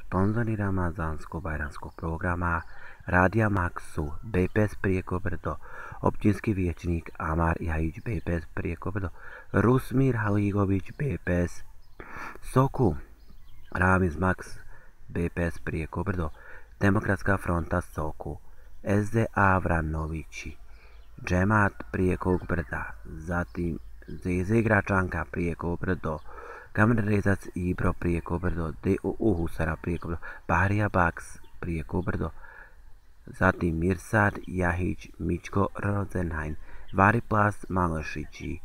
Sponzori ramazansko-bajramskog programa Radija Max su BPS Prijeko Brdo, općinski vijećnik Amar Jajić BPS Prijeko Brdo, Rusmir Haligović BPS Soku, Ramiz Max BPS Prijeko Brdo, Demokratska fronta Soku, SDA Vranovići, Džemat Prijekog Brda, zatim ZZ Gračanka Prijeko Brdo, Kamer Rezac Ibro Prijeko Brdo, DUU Husara Prijeko Brdo, Barija Baks Prijeko Brdo, zatim Mirsad Jahić Mičko Rozenhajn, Variplas Malošići,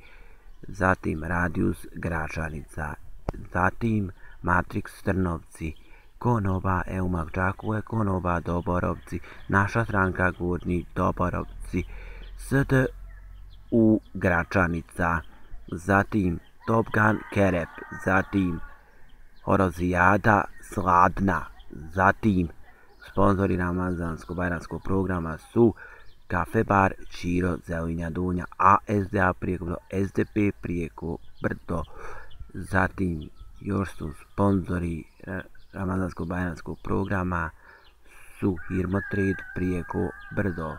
zatim Radius Gračanica, zatim Matrix Trnovci, Konoba Eumak Đakule, Konoba Doborovci, Naša stranka Gurni Doborovci, SDU Gračanica, zatim Top Gun Kerep, zatim Horozijada Sladna, zatim sponzori ramazansko-bajramskog programa su Kafe Bar Čiro Zelinja Dunja, ASDA Prijeko Brdo, SDP Prijeko Brdo, zatim još su sponzori ramazansko-bajramskog programa su Hirmotrade Prijeko Brdo,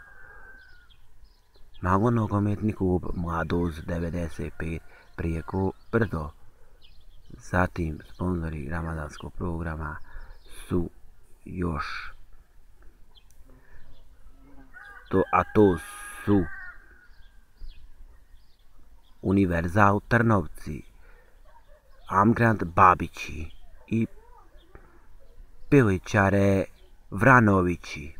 Malo-nogometni klub Mladost 95 Prijeko Brdo, zatim sponzori ramazanskog programa su još to su Univerzal Trnovci, Amgrant Babići i Pilićare Vranovići.